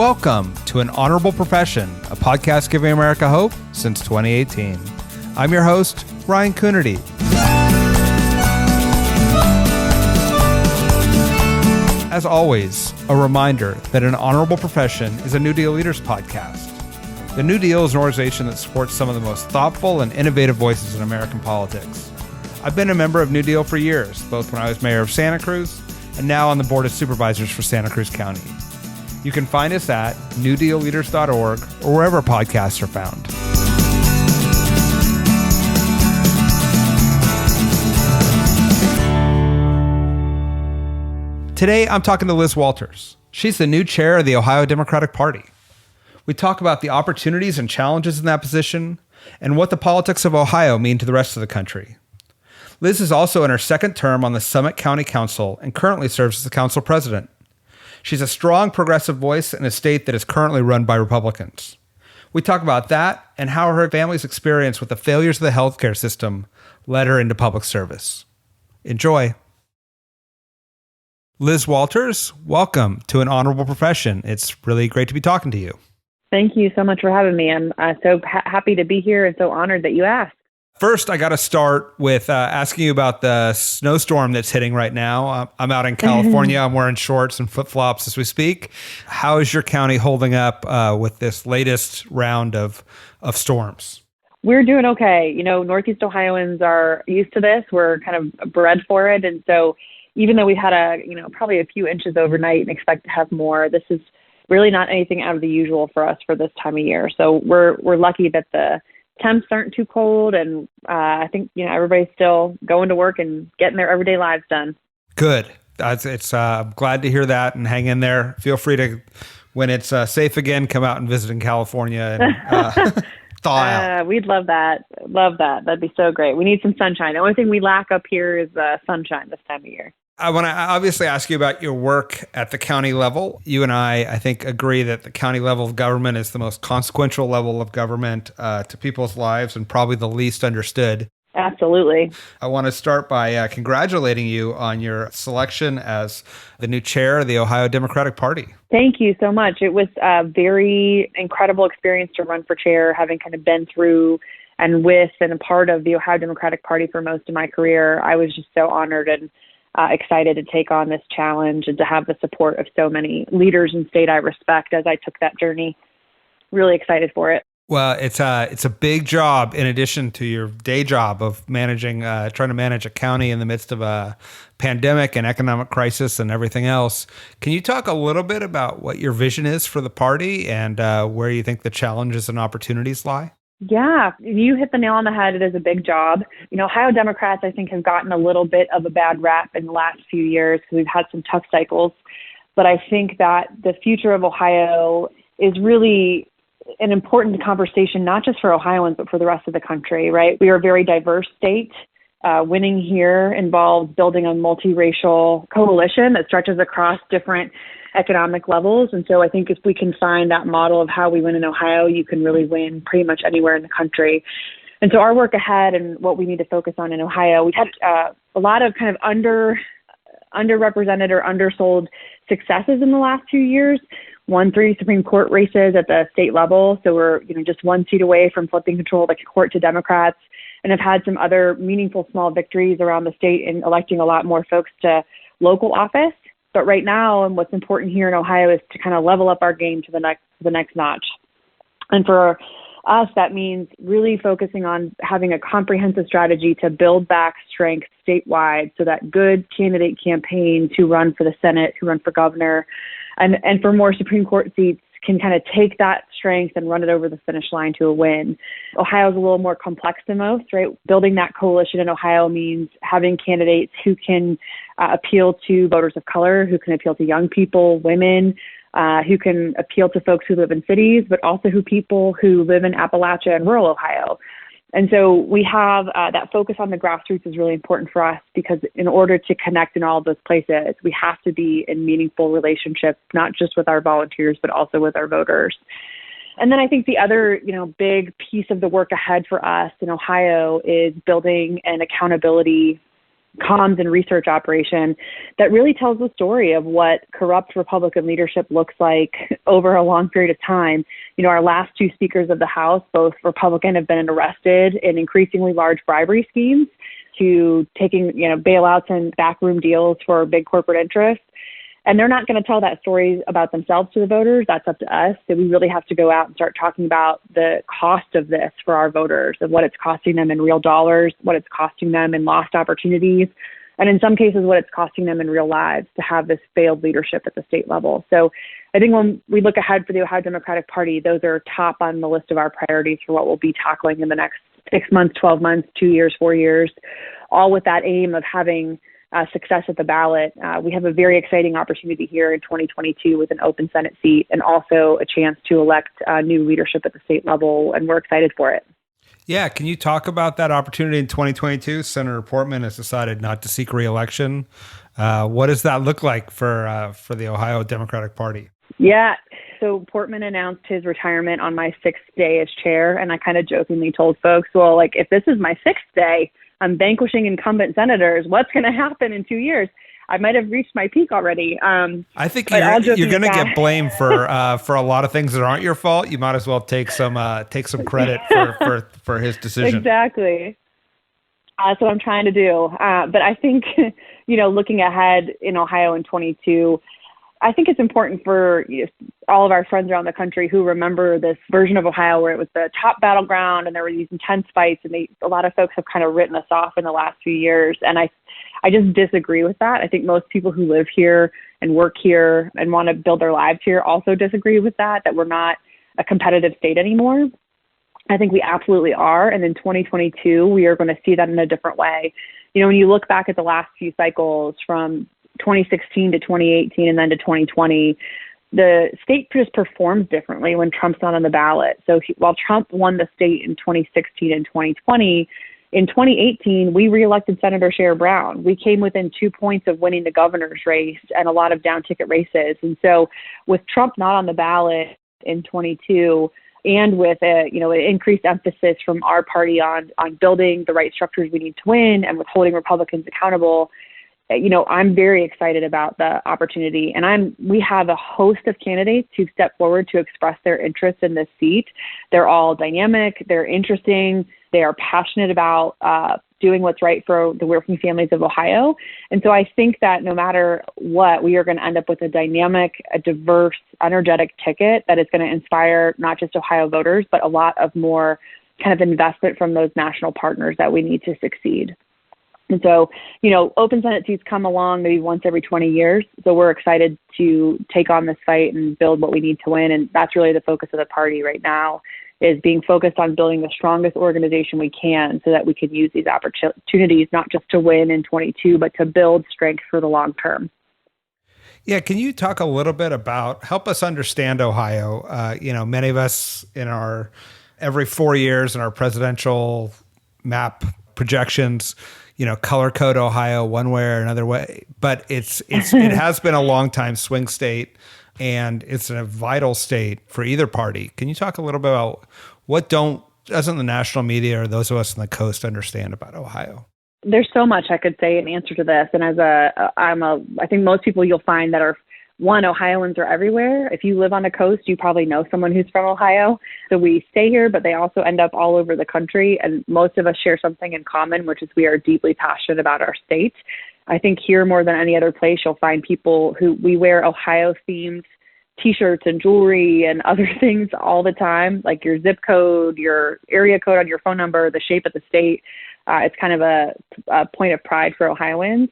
Welcome to An Honorable Profession, a podcast giving America hope since 2018. I'm your host, Ryan Coonerty. As always, a reminder that An Honorable Profession is a New Deal Leaders podcast. The New Deal is an organization that supports some of the most thoughtful and innovative voices in American politics. I've been a member of New Deal for years, both when I was mayor of Santa Cruz and now on the Board of Supervisors for Santa Cruz County. You can find us at newdealleaders.org or wherever podcasts are found. Today, I'm talking to Liz Walters. She's the new chair of the Ohio Democratic Party. We talk about the opportunities and challenges in that position and what the politics of Ohio mean to the rest of the country. Liz is also in her second term on the Summit County Council and currently serves as the council president. She's a strong progressive voice in a state that is currently run by Republicans. We talk about that and how her family's experience with the failures of the healthcare system led her into public service. Enjoy. Liz Walters, welcome to An Honorable Profession. It's really great to be talking to you. Thank you so much for having me. I'm so happy to be here and so honored that you asked. First, I got to start with asking you about the snowstorm that's hitting right now. I'm out in California. I'm wearing shorts and flip-flops as we speak. How is your county holding up with this latest round of storms? We're doing okay. You know, Northeast Ohioans are used to this. We're kind of bred for it. And so even though we had probably a few inches overnight and expect to have more, this is really not anything out of the usual for us for this time of year. So we're lucky that the temps aren't too cold, and I think everybody's still going to work and getting their everyday lives done. Good. I'm glad to hear that, and hang in there. Feel free to, when it's safe again, come out and visit in California and thaw out. We'd love that. Love that. That'd be so great. We need some sunshine. The only thing we lack up here is sunshine this time of year. I want to obviously ask you about your work at the county level. You and I think, agree that the county level of government is the most consequential level of government to people's lives and probably the least understood. Absolutely. I want to start by congratulating you on your selection as the new chair of the Ohio Democratic Party. Thank you so much. It was a very incredible experience to run for chair, having kind of been through and with and a part of the Ohio Democratic Party for most of my career. I was just so honored and excited to take on this challenge and to have the support of so many leaders in state I respect as I took that journey. Really excited for it. Well, it's a big job in addition to your day job of trying to manage a county in the midst of a pandemic and economic crisis and everything else. Can you talk a little bit about what your vision is for the party and where you think the challenges and opportunities lie? Yeah, you hit the nail on the head. It is a big job. Ohio Democrats, I think, have gotten a little bit of a bad rap in the last few years because we've had some tough cycles. But I think that the future of Ohio is really an important conversation, not just for Ohioans, but for the rest of the country, right? We are a very diverse state. Winning here involves building a multiracial coalition that stretches across different economic levels. And so I think if we can find that model of how we win in Ohio, you can really win pretty much anywhere in the country. And so our work ahead and what we need to focus on in Ohio, we've had a lot of kind of underrepresented or undersold successes in the last 2 years. Won 3 Supreme Court races at the state level. So we're just one seat away from flipping control of the court to Democrats, and have had some other meaningful small victories around the state in electing a lot more folks to local office. But right now, and what's important here in Ohio is to kind of level up our game to the next notch. And for us, that means really focusing on having a comprehensive strategy to build back strength statewide so that good candidate campaigns who run for the Senate, who run for governor, and for more Supreme Court seats can kind of take that strength and run it over the finish line to a win. Ohio is a little more complex than most, right? Building that coalition in Ohio means having candidates who can appeal to voters of color, who can appeal to young people, women, who can appeal to folks who live in cities, but also people who live in Appalachia and rural Ohio. And so we have that focus on the grassroots is really important for us because in order to connect in all of those places, we have to be in meaningful relationships, not just with our volunteers, but also with our voters. And then I think the other, big piece of the work ahead for us in Ohio is building an accountability comms and research operation that really tells the story of what corrupt Republican leadership looks like over a long period of time. Our last two speakers of the House, both Republican, have been arrested in increasingly large bribery schemes to taking, bailouts and backroom deals for big corporate interests. And they're not going to tell that story about themselves to the voters. That's up to us. So we really have to go out and start talking about the cost of this for our voters, of what it's costing them in real dollars, what it's costing them in lost opportunities, and in some cases, what it's costing them in real lives to have this failed leadership at the state level. So I think when we look ahead for the Ohio Democratic Party, those are top on the list of our priorities for what we'll be tackling in the next 6 months, 12 months, 2 years, 4 years, all with that aim of having success at the ballot. We have a very exciting opportunity here in 2022 with an open Senate seat and also a chance to elect new leadership at the state level, and we're excited for it. Yeah, can you talk about that opportunity in 2022? Senator Portman has decided not to seek re-election. What does that look like for the Ohio Democratic Party? Yeah, so Portman announced his retirement on my 6th day as chair, and I kind of jokingly told folks, well, if this is my 6th day, I'm vanquishing incumbent senators. What's going to happen in 2 years? I might have reached my peak already. I think you're going to get blamed for a lot of things that aren't your fault. You might as well take some credit for his decision. Exactly. That's what I'm trying to do. But I think, looking ahead in Ohio in 22, I think it's important for all of our friends around the country who remember this version of Ohio where it was the top battleground and there were these intense fights, and a lot of folks have kind of written us off in the last few years. And I just disagree with that. I think most people who live here and work here and want to build their lives here also disagree with that we're not a competitive state anymore. I think we absolutely are. And in 2022, we are going to see that in a different way. When you look back at the last few cycles from 2016 to 2018 and then to 2020, the state just performs differently when Trump's not on the ballot. So while Trump won the state in 2016 and 2020, in 2018, we reelected Senator Sherrod Brown. We came within 2 points of winning the governor's race and a lot of down ticket races. And so with Trump not on the ballot in 22, and with an increased emphasis from our party on building the right structures we need to win and with holding Republicans accountable, I'm very excited about the opportunity, and we have a host of candidates who've stepped forward to express their interest in this seat. They're all dynamic, they're interesting, they are passionate about doing what's right for the working families of Ohio. And so I think that no matter what, we are going to end up with a dynamic, a diverse, energetic ticket that is going to inspire not just Ohio voters, but a lot of more kind of investment from those national partners that we need to succeed. And so, open Senate seats come along maybe once every 20 years. So we're excited to take on this fight and build what we need to win. And that's really the focus of the party right now, is being focused on building the strongest organization we can so that we can use these opportunities not just to win in 22, but to build strength for the long term. Yeah, can you talk a little bit about, help us understand Ohio? Many of us every 4 years in our presidential map projections, color code Ohio one way or another way, but it has been a long time swing state, and it's a vital state for either party. Can you talk a little bit about what doesn't the national media or those of us on the coast understand about Ohio? There's so much I could say in answer to this, and I think most people you'll find that are Ohioans are everywhere. If you live on the coast, you probably know someone who's from Ohio. So we stay here, but they also end up all over the country. And most of us share something in common, which is we are deeply passionate about our state. I think here more than any other place, you'll find people we wear Ohio-themed T-shirts and jewelry and other things all the time, like your zip code, your area code on your phone number, the shape of the state. It's kind of a point of pride for Ohioans.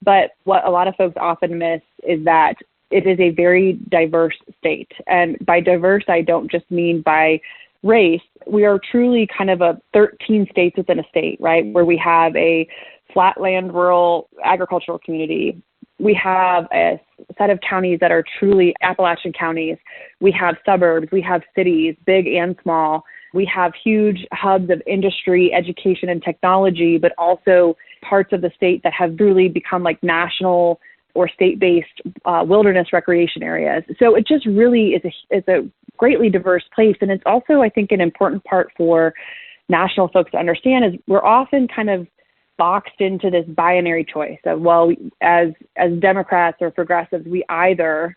But what a lot of folks often miss is that it is a very diverse state. And by diverse, I don't just mean by race. We are truly kind of 13 states within a state, right? Where we have a flatland, rural, agricultural community. We have a set of counties that are truly Appalachian counties. We have suburbs, we have cities, big and small. We have huge hubs of industry, education, and technology, but also parts of the state that have really become like national or state-based wilderness recreation areas. So it just really is a greatly diverse place. And it's also, I think, an important part for national folks to understand is we're often kind of boxed into this binary choice of, well, as Democrats or progressives, we either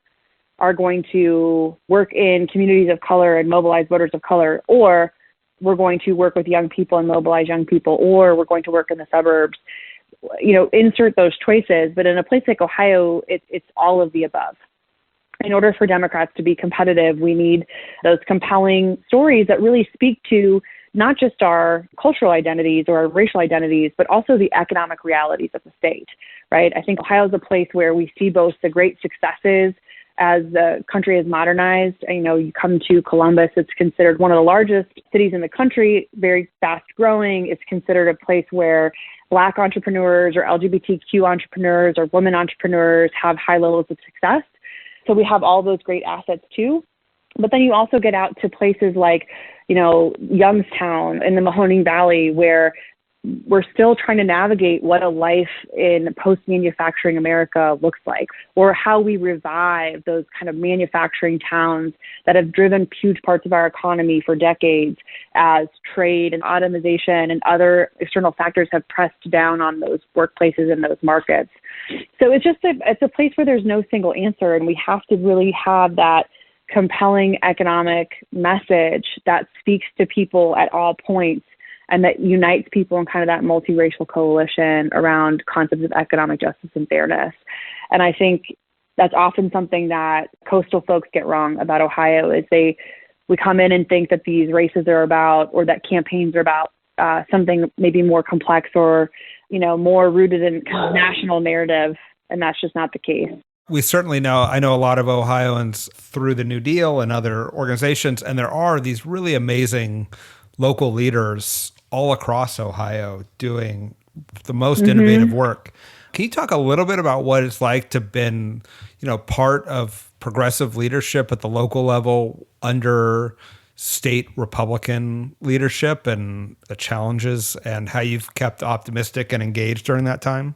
are going to work in communities of color and mobilize voters of color, or we're going to work with young people and mobilize young people, or we're going to work in the suburbs. Insert those choices. But in a place like Ohio, it's all of the above. In order for Democrats to be competitive, we need those compelling stories that really speak to not just our cultural identities or our racial identities, but also the economic realities of the state, right? I think Ohio is a place where we see both the great successes as the country has modernized. You come to Columbus, it's considered one of the largest cities in the country, very fast growing. It's considered a place where Black entrepreneurs or LGBTQ entrepreneurs or women entrepreneurs have high levels of success. So we have all those great assets too. But then you also get out to places like, Youngstown in the Mahoning Valley, where we're still trying to navigate what a life in post-manufacturing America looks like, or how we revive those kind of manufacturing towns that have driven huge parts of our economy for decades as trade and automation and other external factors have pressed down on those workplaces and those markets. So it's a place where there's no single answer, and we have to really have that compelling economic message that speaks to people at all points and that unites people in kind of that multiracial coalition around concepts of economic justice and fairness. And I think that's often something that coastal folks get wrong about Ohio is we come in and think that these races are about, or that campaigns are about something maybe more complex or, more rooted in kind of national narrative. And that's just not the case. We certainly I know a lot of Ohioans through the New Deal and other organizations, and there are these really amazing local leaders all across Ohio doing the most innovative work. Can you talk a little bit about what it's like to have been, part of progressive leadership at the local level under state Republican leadership and the challenges and how you've kept optimistic and engaged during that time?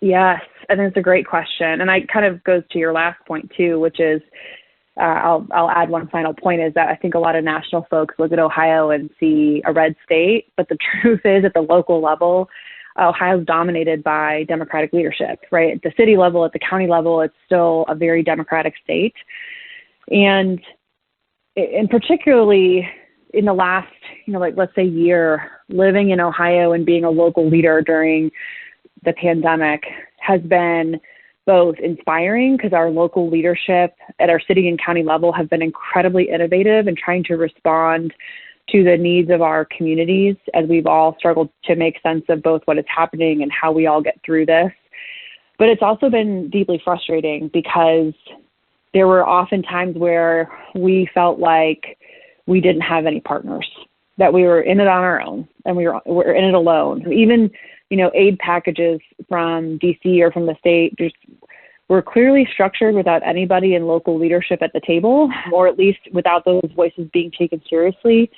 Yes, I think it's a great question. And it kind of goes to your last point too, which is, I'll add one final point, is that I think a lot of national folks look at Ohio and see a red state, but the truth is at the local level, Ohio is dominated by Democratic leadership, right? At the city level, at the county level, it's still a very Democratic state. And particularly in the last, let's say year, living in Ohio and being a local leader during the pandemic has been both inspiring because our local leadership at our city and county level have been incredibly innovative in trying to respond to the needs of our communities as we've all struggled to make sense of both what is happening and how we all get through this. But it's also been deeply frustrating because there were often times where we felt like we didn't have any partners, that we were in it on our own and we're in it alone. Even aid packages from DC or from the state just were clearly structured without anybody in local leadership at the table, or at least without those voices being taken seriously,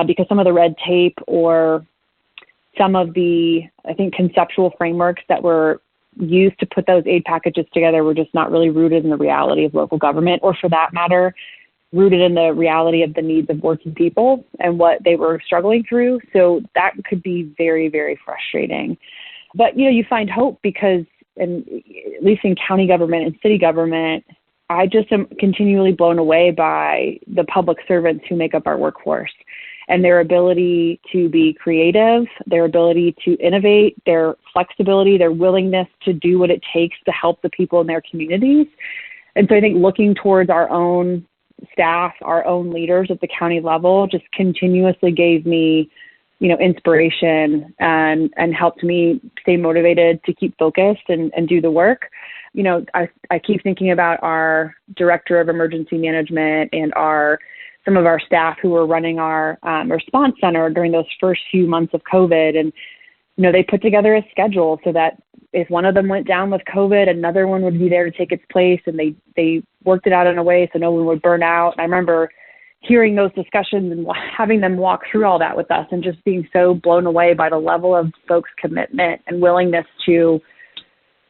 because some of the red tape or some of the, I think, conceptual frameworks that were used to put those aid packages together were just not really rooted in the reality of local government, or for that matter, rooted in the reality of the needs of working people and what they were struggling through. So that could be very, very frustrating. But, you find hope because, and at least in county government and city government, I just am continually blown away by the public servants who make up our workforce and their ability to be creative, their ability to innovate, their flexibility, their willingness to do what it takes to help the people in their communities. And so I think looking towards our own staff, our own leaders at the county level just continuously gave me, inspiration and helped me stay motivated to keep focused and do the work. I keep thinking about our director of emergency management and some of our staff who were running our response center during those first few months of COVID. And, they put together a schedule so that if one of them went down with COVID, another one would be there to take its place. And they worked it out in a way so no one would burn out. And I remember hearing those discussions and having them walk through all that with us and just being so blown away by the level of folks' commitment and willingness to,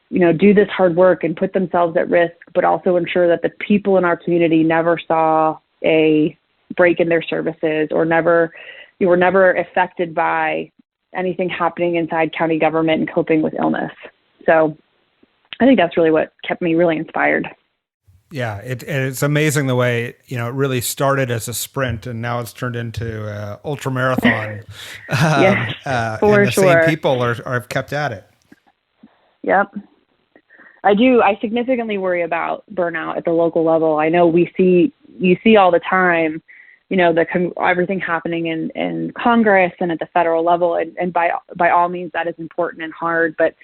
do this hard work and put themselves at risk, but also ensure that the people in our community never saw a break in their services or were never affected by anything happening inside county government and coping with illness. So I think that's really what kept me really inspired. Yeah, it's amazing the way, it really started as a sprint and now it's turned into an ultra marathon. Yes, for and the sure. same people are kept at it. Yep. I do. I significantly worry about burnout at the local level. I know you see all the time, everything happening in Congress and at the federal level. And by all means, that is important and hard. But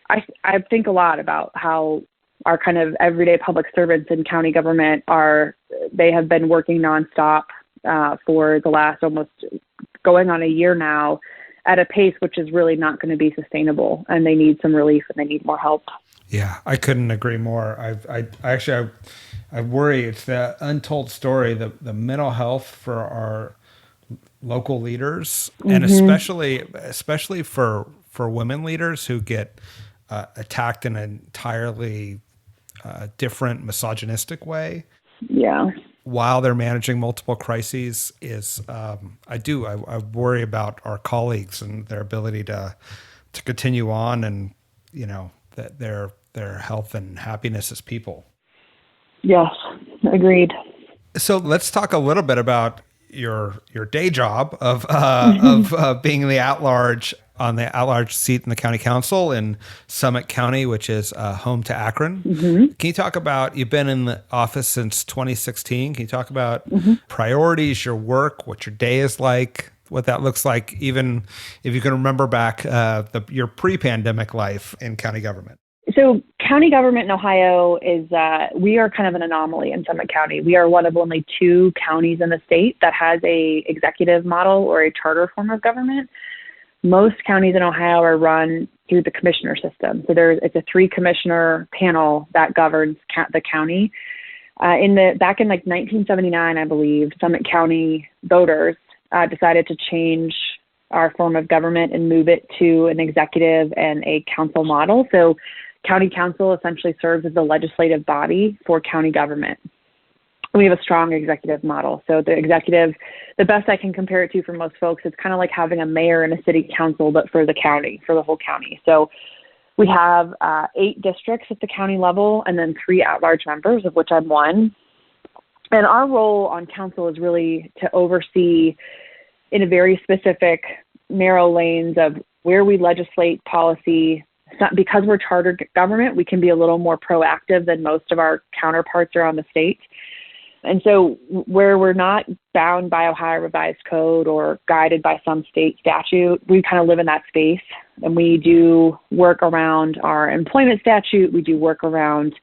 I think a lot about how our kind of everyday public servants in county government they have been working nonstop for the last almost going on a year now at a pace which is really not going to be sustainable, and they need some relief and they need more help. Yeah, I couldn't agree more. I worry it's the untold story, the mental health for our local leaders, and especially for women leaders who get attacked in an entirely different misogynistic way. Yeah. While they're managing multiple crises is, I worry about our colleagues and their ability to continue on and, that their health and happiness as people. Yes, agreed. So let's talk a little bit about your day job of being the at-large seat in the county council in Summit County, which is home to Akron. Can you talk about, you've been in the office since 2016. Can you talk about priorities, your work, what your day is like, what that looks like, even if you can remember back your pre-pandemic life in county government? So county government in Ohio we are kind of an anomaly in Summit County. We are one of only 2 counties in the state that has a executive model or a charter form of government. Most counties in Ohio are run through the commissioner system. So it's a 3-commissioner panel that governs the county. Back in 1979, I believe, Summit County voters decided to change our form of government and move it to an executive and a council model. So county council essentially serves as the legislative body for county government. We have a strong executive model. So the executive, the best I can compare it to for most folks, it's kind of like having a mayor and a city council, but for the county, for the whole county. So we have 8 districts at the county level and then 3 at-large members, of which I'm one. And our role on council is really to oversee in a very specific, narrow lanes of where we legislate policy. Because we're chartered government, we can be a little more proactive than most of our counterparts around the state. And so where we're not bound by Ohio Revised Code or guided by some state statute, we kind of live in that space. And we do work around our employment statute. We do work around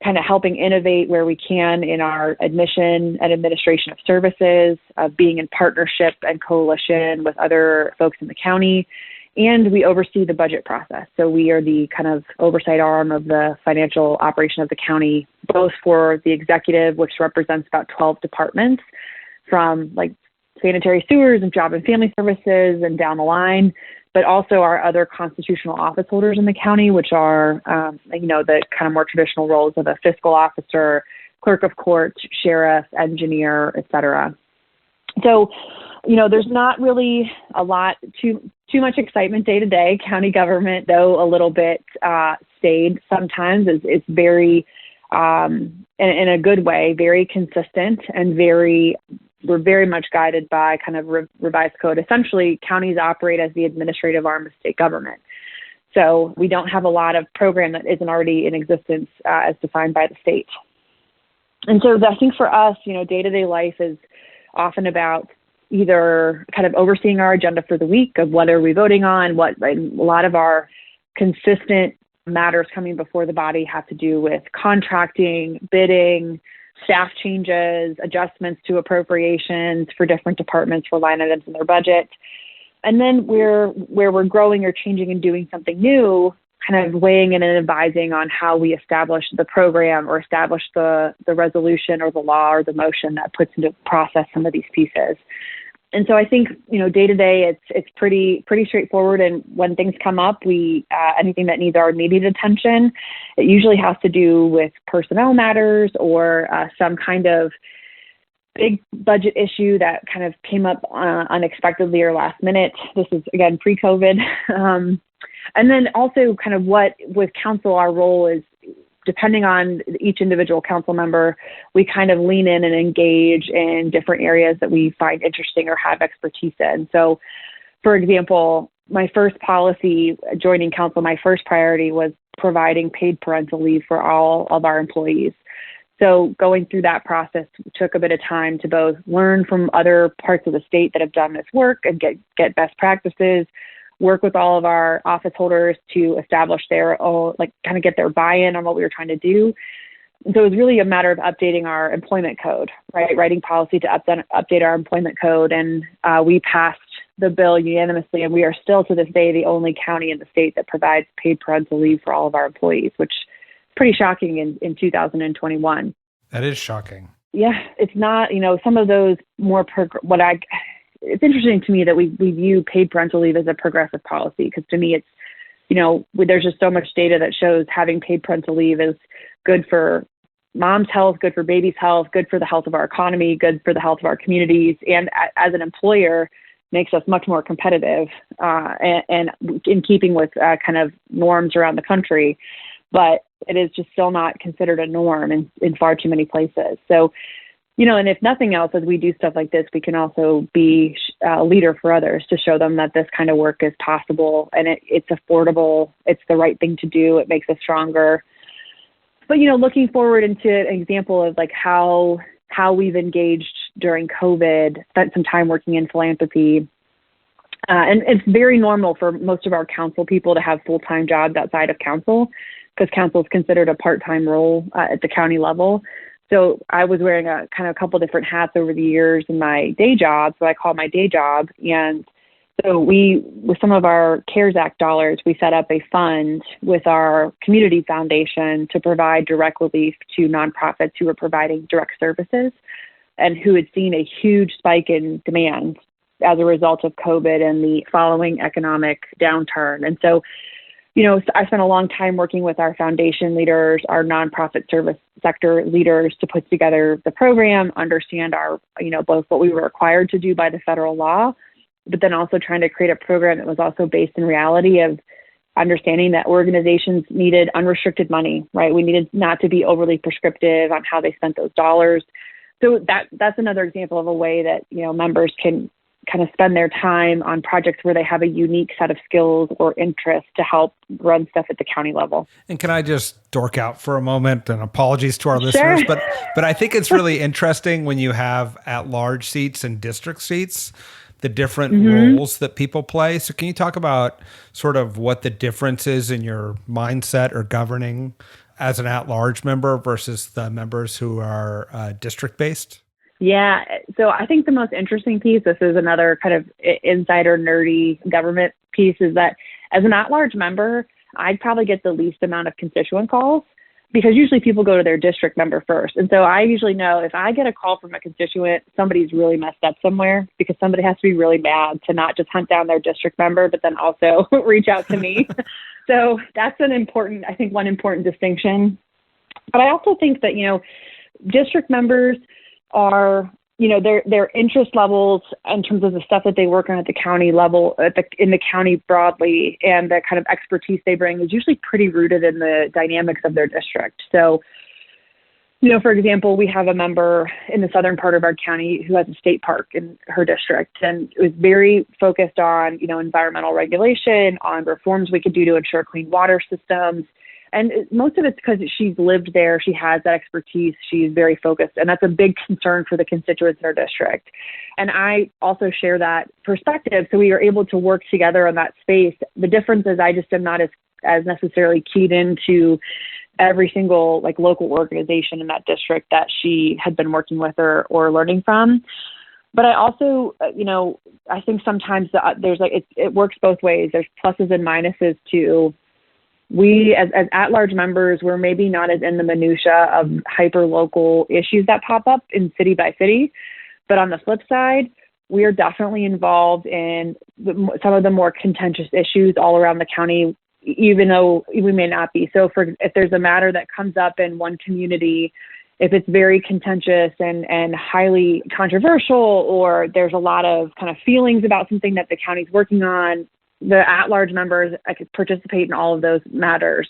kind of helping innovate where we can in our admission and administration of services, being in partnership and coalition with other folks in the county. And we oversee the budget process. So we are the kind of oversight arm of the financial operation of the county, both for the executive, which represents about 12 departments, from sanitary sewers and job and family services and down the line, but also our other constitutional office holders in the county, which are, the kind of more traditional roles of a fiscal officer, clerk of court, sheriff, engineer, et cetera. So, there's not really a lot, too much excitement day to day. County government, though, a little bit staid sometimes. It's very, in a good way, very consistent and we're very much guided by kind of revised code. Essentially, counties operate as the administrative arm of state government. So we don't have a lot of program that isn't already in existence as defined by the state. And so I think for us, day-to-day life is often about either kind of overseeing our agenda for the week of what are we voting on, a lot of our consistent matters coming before the body have to do with contracting, bidding, staff changes, adjustments to appropriations for different departments for line items in their budget. And then where we're growing or changing and doing something new, kind of weighing in and advising on how we establish the program or establish the resolution or the law or the motion that puts into process some of these pieces. And so I think, day to day, it's pretty straightforward. And when things come up, anything that needs our immediate attention, it usually has to do with personnel matters or some kind of big budget issue that kind of came up unexpectedly or last minute. This is, again, pre-COVID. And then also kind of what with council, our role is, depending on each individual council member, we kind of lean in and engage in different areas that we find interesting or have expertise in. So, for example, my first policy joining council, my first priority was providing paid parental leave for all of our employees. So going through that process took a bit of time to both learn from other parts of the state that have done this work and get best practices, work with all of our office holders to establish their own, kind of get their buy-in on what we were trying to do. And so it was really a matter of updating our employment code, right? Writing policy to update our employment code. And we passed the bill unanimously, and we are still to this day the only county in the state that provides paid parental leave for all of our employees, which is pretty shocking in 2021. That is shocking. Yeah, it's not, some of those more, it's interesting to me that we view paid parental leave as a progressive policy, because to me it's, there's just so much data that shows having paid parental leave is good for mom's health, good for baby's health, good for the health of our economy, good for the health of our communities, and as an employer makes us much more competitive and in keeping with kind of norms around the country. But it is just still not considered a norm in far too many places. So, and if nothing else, as we do stuff like this, we can also be a leader for others to show them that this kind of work is possible and it's affordable. It's the right thing to do. It makes us stronger. But, looking forward into an example of how we've engaged during COVID, spent some time working in philanthropy. And it's very normal for most of our council people to have full-time jobs outside of council, because council is considered a part-time role at the county level. So I was wearing a couple different hats over the years in my day job, so I call my day job. And so with some of our CARES Act dollars, we set up a fund with our community foundation to provide direct relief to nonprofits who were providing direct services and who had seen a huge spike in demand as a result of COVID and the following economic downturn. And so, I spent a long time working with our foundation leaders, our nonprofit service sector leaders to put together the program, understand our, both what we were required to do by the federal law, but then also trying to create a program that was also based in reality of understanding that organizations needed unrestricted money, right? We needed not to be overly prescriptive on how they spent those dollars. So that's another example of a way that, members can kind of spend their time on projects where they have a unique set of skills or interests to help run stuff at the county level. And can I just dork out for a moment, and apologies to our listeners, but I think it's really interesting when you have at-large seats and district seats, the different roles that people play. So can you talk about sort of what the difference is in your mindset or governing as an at-large member versus the members who are district-based? Yeah. So I think the most interesting piece, this is another kind of insider nerdy government piece, is that as an at-large member, I'd probably get the least amount of constituent calls, because usually people go to their district member first. And so I usually know if I get a call from a constituent, somebody's really messed up somewhere, because somebody has to be really mad to not just hunt down their district member, but then also reach out to me. So that's one important distinction. But I also think that, district members are, their interest levels in terms of the stuff that they work on at the county level, in the county broadly, and the kind of expertise they bring is usually pretty rooted in the dynamics of their district. So, for example, we have a member in the southern part of our county who has a state park in her district, and it was very focused on, environmental regulation, on reforms we could do to ensure clean water systems. And most of it's because she's lived there. She has that expertise. She's very focused. And that's a big concern for the constituents in our district. And I also share that perspective. So we are able to work together on that space. The difference is I just am not as necessarily keyed into every single local organization in that district that she had been working with or learning from. But I also, I think sometimes there's it works both ways. There's pluses and minuses to. We, as at-large members, we're maybe not as in the minutia of hyper-local issues that pop up in city by city. But on the flip side, we are definitely involved in some of the more contentious issues all around the county, even though we may not be. So if there's a matter that comes up in one community if it's very contentious and highly controversial, or there's a lot of kind of feelings about something that the county's working on, the at-large members could participate in all of those matters.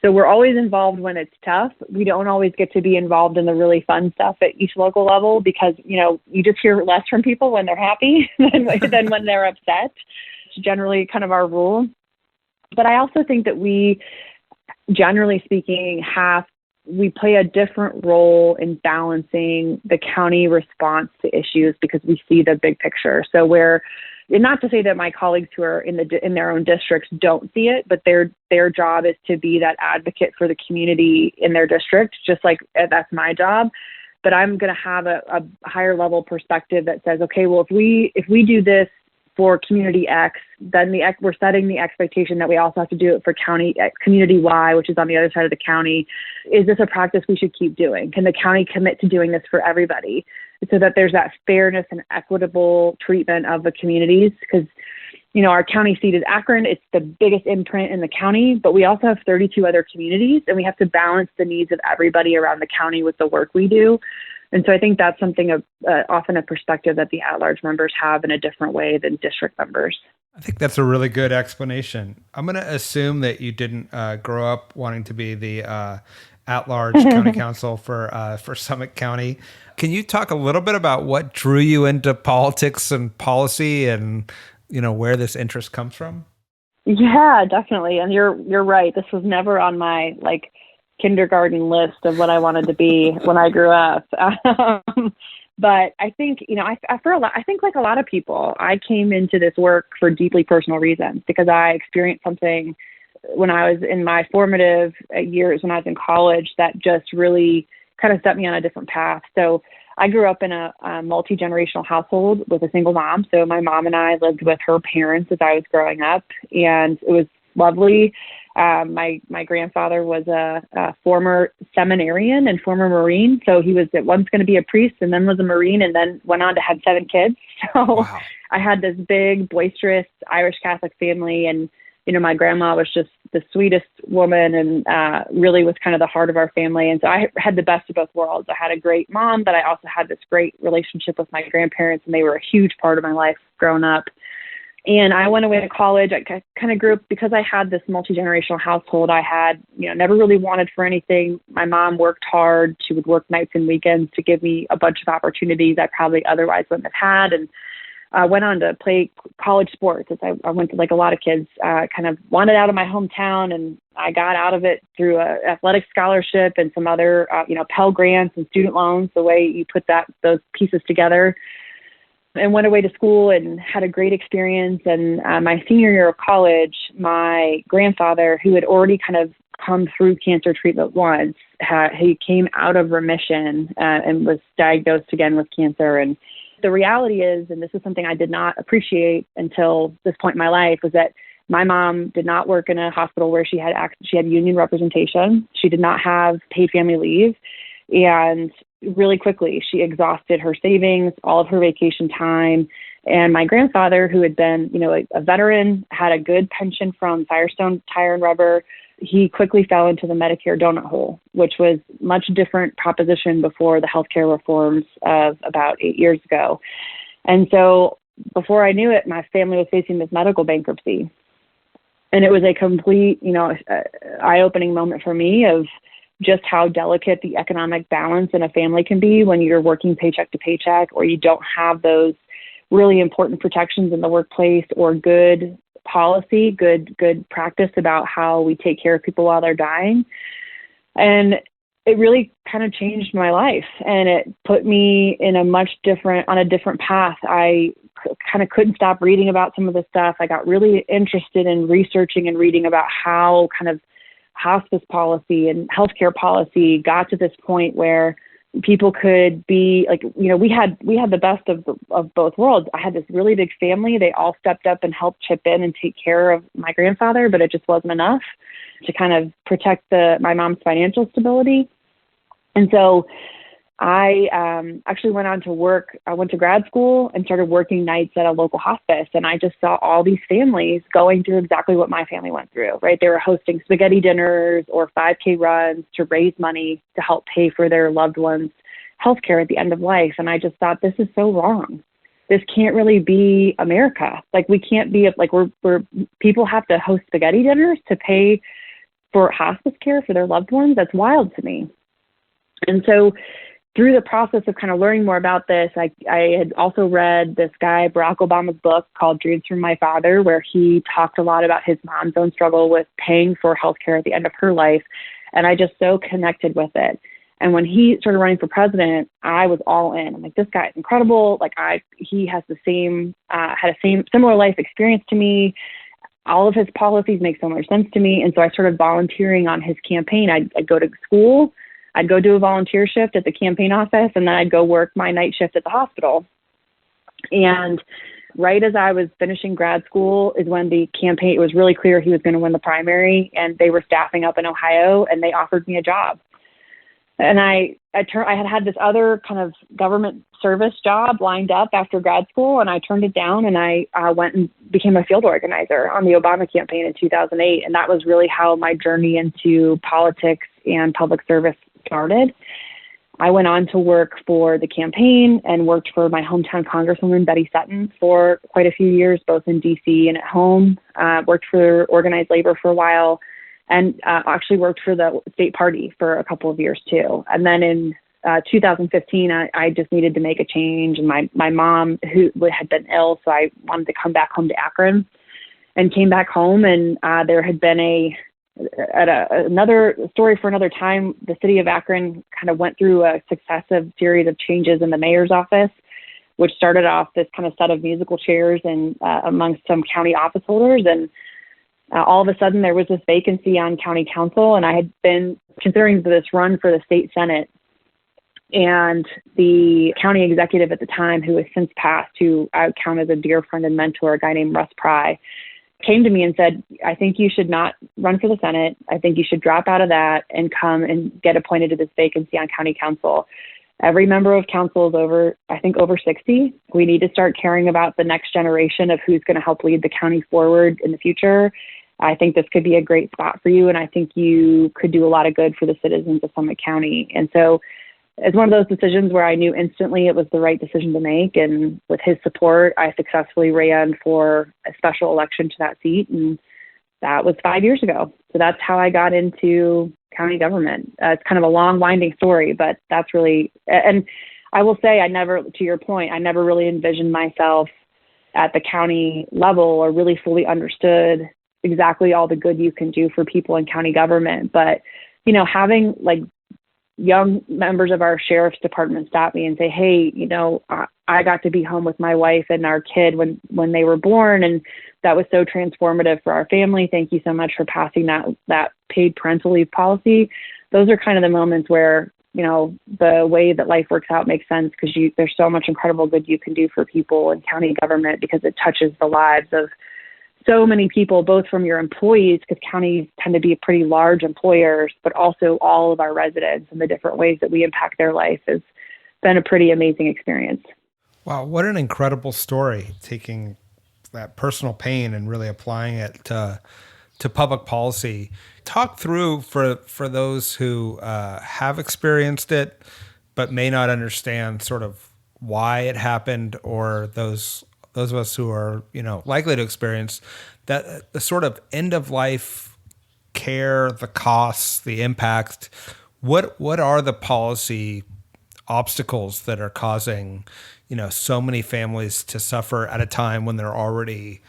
So we're always involved when it's tough. We don't always get to be involved in the really fun stuff at each local level because, you just hear less from people when they're happy than when they're upset. It's generally kind of our rule. But I also think that we, generally speaking, we play a different role in balancing the county response to issues because we see the big picture. So and not to say that my colleagues who are in their own districts don't see it, but their job is to be that advocate for the community in their district, just like that's my job. But I'm going to have a higher level perspective that says, okay, well, if we do this for community X, then we're setting the expectation that we also have to do it for community Y, which is on the other side of the county. Is this a practice we should keep doing? Can the county commit to doing this for everybody so that there's that fairness and equitable treatment of the communities? Because, our county seat is Akron. It's the biggest imprint in the county, but we also have 32 other communities, and we have to balance the needs of everybody around the county with the work we do. And so I think that's something often a perspective that the at-large members have in a different way than district members. I think that's a really good explanation. I'm going to assume that you didn't grow up wanting to be the at-large county council for Summit County. Can you talk a little bit about what drew you into politics and policy and, where this interest comes from? Yeah, definitely. And you're right. This was never on my kindergarten list of what I wanted to be when I grew up. But I think, I think like a lot of people, I came into this work for deeply personal reasons because I experienced something when I was in my formative years, when I was in college, that just really kind of set me on a different path. So I grew up in a multi-generational household with a single mom. So my mom and I lived with her parents as I was growing up, and it was lovely. My grandfather was a former seminarian and former Marine. So he was at once going to be a priest and then was a Marine and then went on to have 7 kids. So wow. I had this big, boisterous Irish Catholic family, and my grandma was just the sweetest woman and really was kind of the heart of our family. And so I had the best of both worlds. I had a great mom, but I also had this great relationship with my grandparents, and they were a huge part of my life growing up. And I went away to college. I kind of grew up because I had this multi-generational household. I had, never really wanted for anything. My mom worked hard. She would work nights and weekends to give me a bunch of opportunities I probably otherwise wouldn't have had. And I went on to play college sports. As I went to, like a lot of kids, kind of wanted out of my hometown, and I got out of it through an athletic scholarship and some other, Pell grants and student loans, the way you put those pieces together. And went away to school and had a great experience. And my senior year of college, my grandfather, who had already kind of come through cancer treatment once, he came out of remission and was diagnosed again with cancer. And the reality is, and this is something I did not appreciate until this point in my life, was that my mom did not work in a hospital where she had union representation. She did not have paid family leave. And really quickly, she exhausted her savings, all of her vacation time. And my grandfather, who had been, a veteran, had a good pension from Firestone Tire and Rubber. He quickly fell into the Medicare donut hole, which was much different proposition before the healthcare reforms of about 8 years ago. And so before I knew it, my family was facing this medical bankruptcy. And it was a complete, eye-opening moment for me of just how delicate the economic balance in a family can be when you're working paycheck to paycheck, or you don't have those really important protections in the workplace or good policy, good practice about how we take care of people while they're dying. And it really kind of changed my life, and it put me in on a different path. I kind of couldn't stop reading about some of this stuff. I got really interested in researching and reading about how kind of hospice policy and healthcare policy got to this point where people could be we had the best of both worlds. I had this really big family. They all stepped up and helped chip in and take care of my grandfather, but it just wasn't enough to kind of protect my mom's financial stability. And so I actually went on to work. I went to grad school and started working nights at a local hospice. And I just saw all these families going through exactly what my family went through, right? They were hosting spaghetti dinners or 5K runs to raise money to help pay for their loved ones' healthcare at the end of life. And I just thought, this is so wrong. This can't really be America. Like, we can't be like, we're people have to host spaghetti dinners to pay for hospice care for their loved ones. That's wild to me. And so through the process of kind of learning more about this, I had also read this guy, Barack Obama's book called Dreams from My Father, where he talked a lot about his mom's own struggle with paying for healthcare at the end of her life. And I just so connected with it. And when he started running for president, I was all in. I'm like, this guy is incredible. Like, he has the same, had a similar life experience to me. All of his policies make so much sense to me. And so I started volunteering on his campaign. I'd go to school, I'd go do a volunteer shift at the campaign office, and then I'd go work my night shift at the hospital. And right as I was finishing grad school is when the campaign, it was really clear he was going to win the primary, and they were staffing up in Ohio, and they offered me a job. And I had this other kind of government service job lined up after grad school, and I turned it down, and I went and became a field organizer on the Obama campaign in 2008. And that was really how my journey into politics and public service started. I went on to work for the campaign and worked for my hometown Congresswoman, Betty Sutton, for quite a few years, both in D.C. and at home. Worked for organized labor for a while, and actually worked for the state party for a couple of years too. And then in 2015, I just needed to make a change. And my mom, who had been ill, so I wanted to come back home to Akron, and came back home. And there had been another story for another time. The city of Akron kind of went through a successive series of changes in the mayor's office, which started off this kind of set of musical chairs and amongst some county office holders. And all of a sudden there was this vacancy on county council, and I had been considering this run for the state senate. And the county executive at the time, who has since passed, who I would count as a dear friend and mentor, a guy named Russ Pry, came to me and said, I think you should not run for the Senate. I think you should drop out of that and come and get appointed to this vacancy on county council. Every member of council is over 60. We need to start caring about the next generation of who's going to help lead the county forward in the future. I think this could be a great spot for you, and I think you could do a lot of good for the citizens of Summit County. And so it's one of those decisions where I knew instantly it was the right decision to make. And with his support, I successfully ran for a special election to that seat. And that was 5 years ago. So that's how I got into county government. It's kind of a long, winding story, but that's really, and I will say to your point, I never really envisioned myself at the county level or really fully understood exactly all the good you can do for people in county government. But, having like young members of our sheriff's department stop me and say, hey, I got to be home with my wife and our kid when they were born, and that was so transformative for our family. Thank you so much for passing that paid parental leave policy. Those are kind of the moments where, the way that life works out makes sense, because there's so much incredible good you can do for people in county government, because it touches the lives of so many people, both from your employees, because counties tend to be pretty large employers, but also all of our residents, and the different ways that we impact their life has been a pretty amazing experience. Wow, what an incredible story, taking that personal pain and really applying it to public policy. Talk through for those who have experienced it, but may not understand sort of why it happened, or those of us who are, likely to experience that, the sort of end of life care, the costs, the impact. What are the policy obstacles that are causing, so many families to suffer at a time when they're already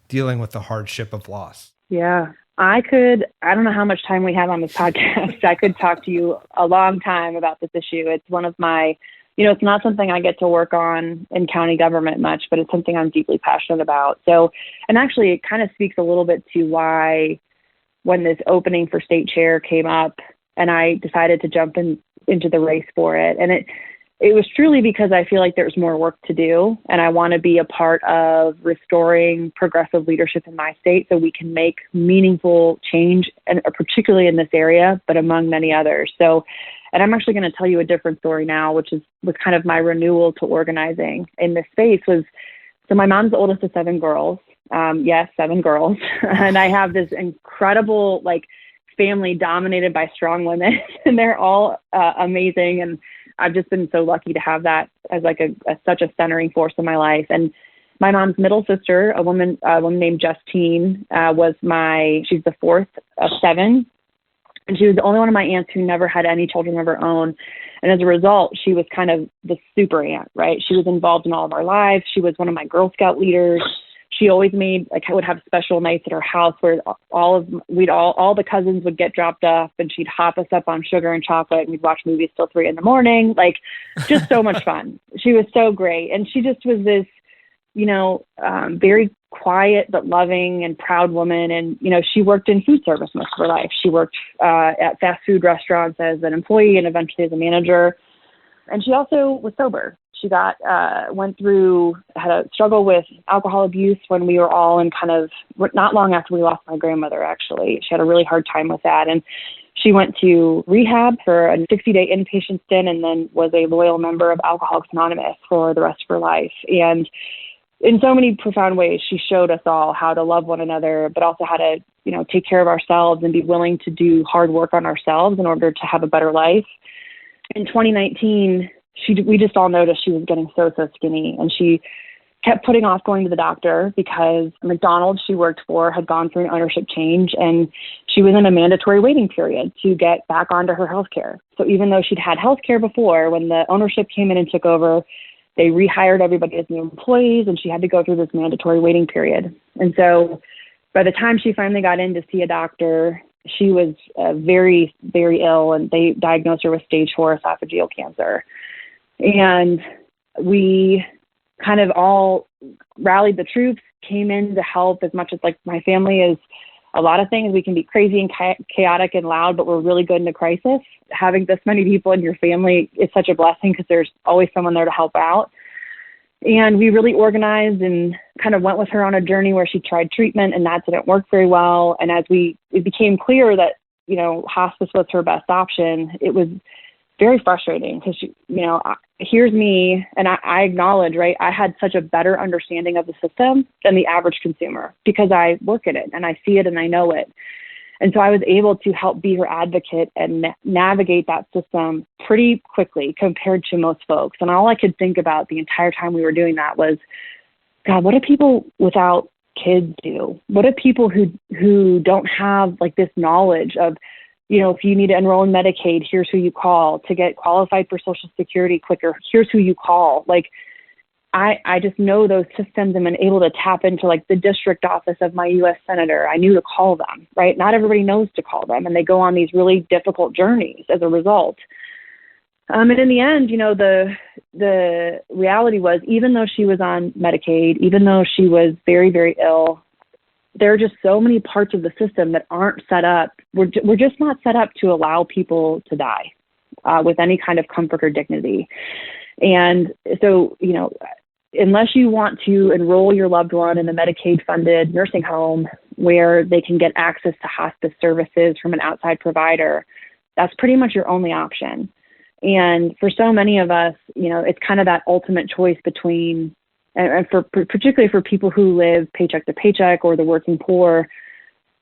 dealing with the hardship of loss? Yeah, I don't know how much time we have on this podcast. I could talk to you a long time about this issue. It's one of my, it's not something I get to work on in county government much, but it's something I'm deeply passionate about. So, and actually it kind of speaks a little bit to why, when this opening for state chair came up and I decided to jump into the race for it. And it was truly because I feel like there's more work to do, and I want to be a part of restoring progressive leadership in my state so we can make meaningful change, and particularly in this area, but among many others. So And I'm actually going to tell you a different story now, was kind of my renewal to organizing in this space so my mom's the oldest of 7 girls. Yes, 7 girls. And I have this incredible, like, family dominated by strong women, and they're all amazing. And I've just been so lucky to have that as like such a centering force in my life. And my mom's middle sister, a woman named Justine, she's the 4th of 7. And she was the only one of my aunts who never had any children of her own. And as a result, she was kind of the super aunt, right? She was involved in all of our lives. She was one of my Girl Scout leaders. She always I would have special nights at her house where all the cousins would get dropped off, and she'd hop us up on sugar and chocolate, and we'd watch movies till 3 a.m. Like, just so much fun. She was so great. And she just was this, very quiet but loving and proud woman. And, she worked in food service most of her life. She worked at fast food restaurants as an employee and eventually as a manager. And she also was sober. She had a struggle with alcohol abuse when we were all in not long after we lost my grandmother, actually. She had a really hard time with that. And she went to rehab for a 60-day inpatient stint and then was a loyal member of Alcoholics Anonymous for the rest of her life. And in so many profound ways, she showed us all how to love one another, but also how to, take care of ourselves and be willing to do hard work on ourselves in order to have a better life. In 2019, we just all noticed she was getting so skinny, and she kept putting off going to the doctor because McDonald's she worked for had gone through an ownership change, and she was in a mandatory waiting period to get back onto her health care. So even though she'd had health care before, when the ownership came in and took over, they rehired everybody as new employees, and she had to go through this mandatory waiting period. And so by the time she finally got in to see a doctor, she was very, very ill, and they diagnosed her with stage 4 esophageal cancer. And we kind of all rallied the troops, came in to help as much as, like, my family is a lot of things. We can be crazy and chaotic and loud, but we're really good in a crisis. Having this many people in your family is such a blessing because there's always someone there to help out. And we really organized and kind of went with her on a journey where she tried treatment, and that didn't work very well. And as it became clear that, hospice was her best option, it was very frustrating because, here's me, and I acknowledge, right, I had such a better understanding of the system than the average consumer because I work in it and I see it and I know it. And so I was able to help be her advocate and navigate that system pretty quickly compared to most folks. And all I could think about the entire time we were doing that was, God, what do people without kids do? What do people who don't have, like, this knowledge of, if you need to enroll in Medicaid, here's who you call. To get qualified for Social Security quicker, here's who you call. Like, I just know those systems and been able to tap into, like, the district office of my U.S. Senator. I knew to call them, right? Not everybody knows to call them, and they go on these really difficult journeys as a result. And in the end, the reality was, even though she was on Medicaid, even though she was very, very ill, there are just so many parts of the system that aren't set up. We're just not set up to allow people to die with any kind of comfort or dignity. And so, unless you want to enroll your loved one in a Medicaid-funded nursing home where they can get access to hospice services from an outside provider, that's pretty much your only option. And for so many of us, it's kind of that ultimate choice between, and particularly for people who live paycheck to paycheck or the working poor,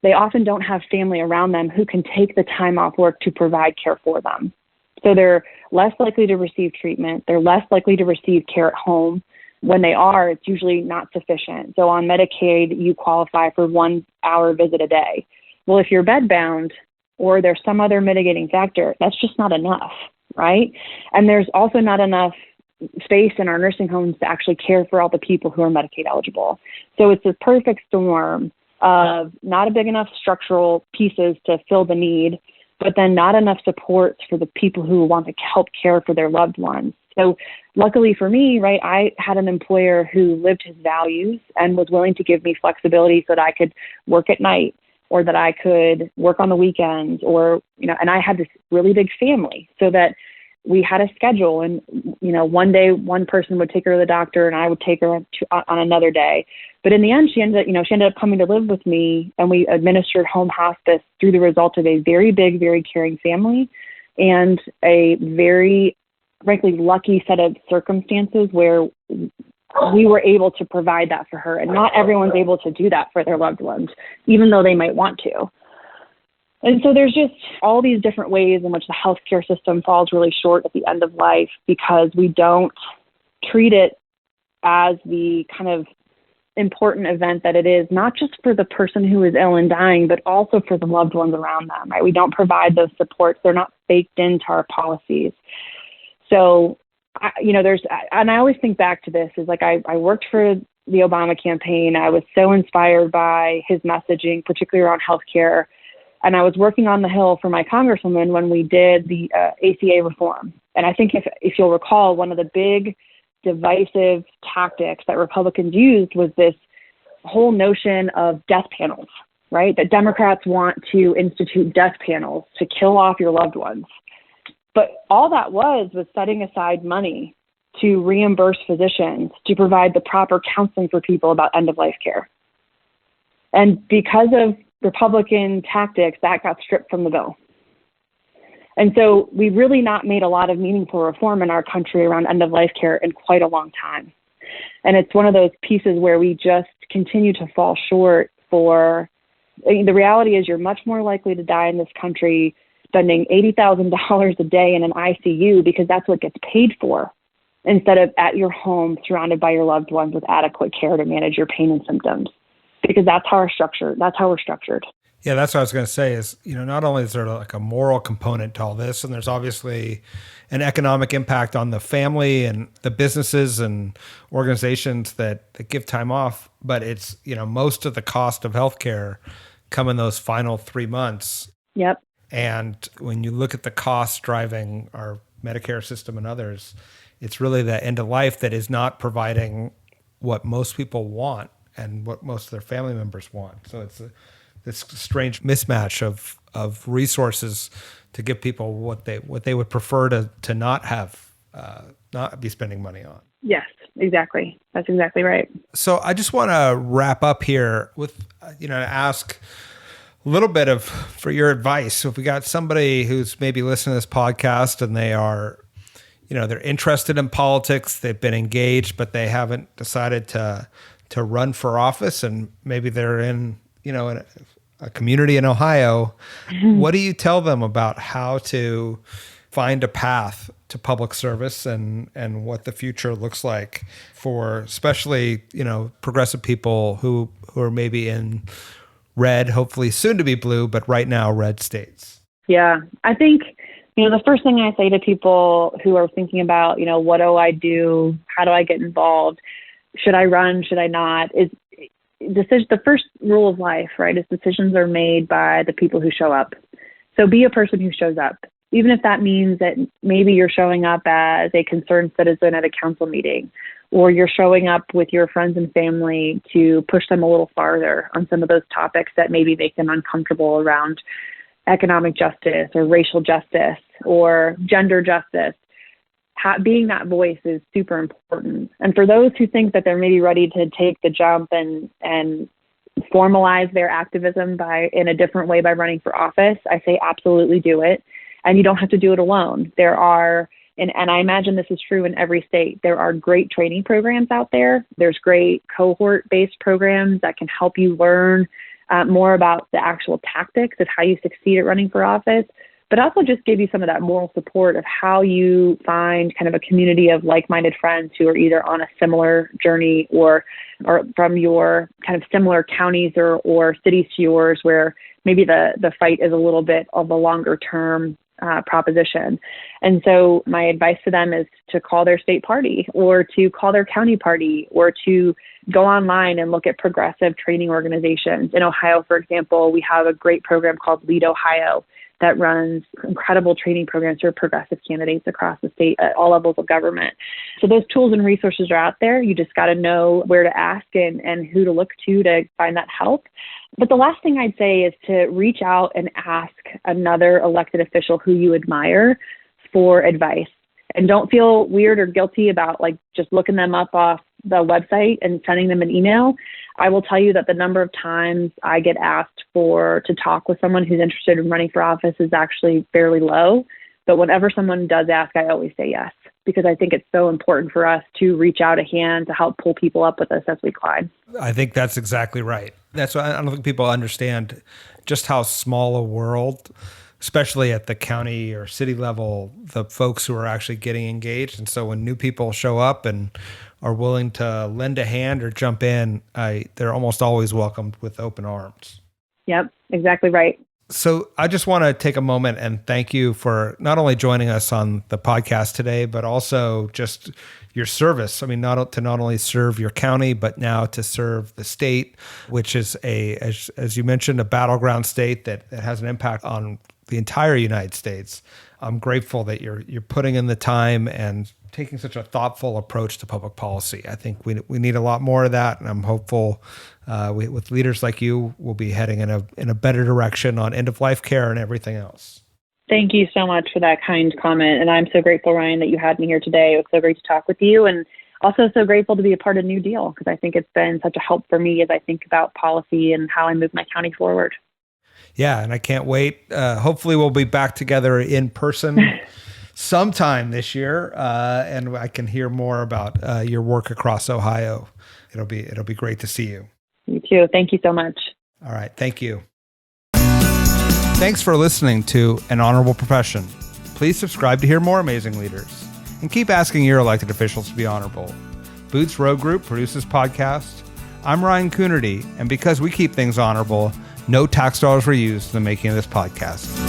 they often don't have family around them who can take the time off work to provide care for them. So they're less likely to receive treatment. They're less likely to receive care at home. When they are, it's usually not sufficient. So on Medicaid, you qualify for 1 hour visit a day. Well, if you're bedbound or there's some other mitigating factor, that's just not enough, right? And there's also not enough space in our nursing homes to actually care for all the people who are Medicaid eligible. So it's a perfect storm of not a big enough structural pieces to fill the need, but then not enough supports for the people who want to help care for their loved ones. So luckily for me, right, I had an employer who lived his values and was willing to give me flexibility so that I could work at night or that I could work on the weekends or, and I had this really big family so that we had a schedule, and, one day one person would take her to the doctor and I would take her on another day. But in the end, she ended up coming to live with me, and we administered home hospice through the result of a very big, very caring family and a very, frankly, lucky set of circumstances where we were able to provide that for her. And not everyone's able to do that for their loved ones, even though they might want to. And so there's just all these different ways in which the healthcare system falls really short at the end of life because we don't treat it as the kind of important event that it is, not just for the person who is ill and dying, but also for the loved ones around them, right? We don't provide those supports. They're not baked into our policies. So, and I always think back to this is like, I worked for the Obama campaign. I was so inspired by his messaging, particularly around healthcare. And I was working on the Hill for my congresswoman when we did the ACA reform. And I think if you'll recall, one of the big divisive tactics that Republicans used was this whole notion of death panels, right? That Democrats want to institute death panels to kill off your loved ones. But all that was setting aside money to reimburse physicians to provide the proper counseling for people about end-of-life care. And because of Republican tactics, that got stripped from the bill. And so we've really not made a lot of meaningful reform in our country around end-of-life care in quite a long time. And it's one of those pieces where we just continue to fall short the reality is you're much more likely to die in this country spending $80,000 a day in an ICU because that's what gets paid for, instead of at your home surrounded by your loved ones with adequate care to manage your pain and symptoms. Because that's how we're structured. Yeah, that's what I was going to say is, not only is there like a moral component to all this, and there's obviously an economic impact on the family and the businesses and organizations that give time off, but it's, most of the cost of healthcare come in those final 3 months. Yep. And when you look at the costs driving our Medicare system and others, it's really the end of life that is not providing what most people want and what most of their family members want. So it's this strange mismatch of resources to give people what they would prefer to not have, not be spending money on. Yes, exactly. That's exactly right. So I just want to wrap up here with, ask a little bit for your advice. So if we got somebody who's maybe listening to this podcast and they are, they're interested in politics, they've been engaged, but they haven't decided to run for office, and maybe they're in a community in Ohio, what do you tell them about how to find a path to public service and what the future looks like for especially, progressive people who are maybe in red, hopefully soon to be blue, but right now red states? Yeah, I think, the first thing I say to people who are thinking about, what do I do? How do I get involved? Should I run? Should I not? Is the first rule of life, right, is decisions are made by the people who show up. So be a person who shows up, even if that means that maybe you're showing up as a concerned citizen at a council meeting, or you're showing up with your friends and family to push them a little farther on some of those topics that maybe make them uncomfortable around economic justice or racial justice or gender justice. Being that voice is super important. And for those who think that they're maybe ready to take the jump and formalize their activism in a different way by running for office, I say absolutely do it. And you don't have to do it alone. There are, and I imagine this is true in every state, there are great training programs out there. There's great cohort-based programs that can help you learn more about the actual tactics of how you succeed at running for office, but also just give you some of that moral support of how you find kind of a community of like-minded friends who are either on a similar journey or from your kind of similar counties or cities to yours, where maybe the fight is a little bit of a longer term proposition. And so my advice to them is to call their state party or to call their county party or to go online and look at progressive training organizations. In Ohio, for example, we have a great program called Lead Ohio that runs incredible training programs for progressive candidates across the state at all levels of government. So those tools and resources are out there. You just got to know where to ask and who to look to find that help. But the last thing I'd say is to reach out and ask another elected official who you admire for advice. And don't feel weird or guilty about just looking them up off the website and sending them an email. I will tell you that the number of times I get asked to talk with someone who's interested in running for office is actually fairly low. But whenever someone does ask, I always say yes, because I think it's so important for us to reach out a hand to help pull people up with us as we climb. I think that's exactly right. That's why I don't think people understand just how small a world, especially at the county or city level, the folks who are actually getting engaged. And so when new people show up and are willing to lend a hand or jump in, they're almost always welcomed with open arms. Yep, exactly right. So I just want to take a moment and thank you for not only joining us on the podcast today, but also just your service. I mean, not only serve your county, but now to serve the state, which is as you mentioned, a battleground state that has an impact on the entire United States. I'm grateful that you're putting in the time and taking such a thoughtful approach to public policy. I think we need a lot more of that, and I'm hopeful with leaders like you, we'll be heading in a better direction on end-of-life care and everything else. Thank you so much for that kind comment, and I'm so grateful, Ryan, that you had me here today. It was so great to talk with you, and also so grateful to be a part of New Deal, because I think it's been such a help for me as I think about policy and how I move my county forward. Yeah, and I can't wait. Hopefully we'll be back together in person sometime this year, and I can hear more about your work across Ohio. It'll be great to see you. You too. Thank you so much. All right. Thank you. Thanks for listening to An Honorable Profession. Please subscribe to hear more amazing leaders, and keep asking your elected officials to be honorable. Boots Road Group produces podcasts. I'm Ryan Coonerty, and because we keep things honorable, no tax dollars were used in the making of this podcast.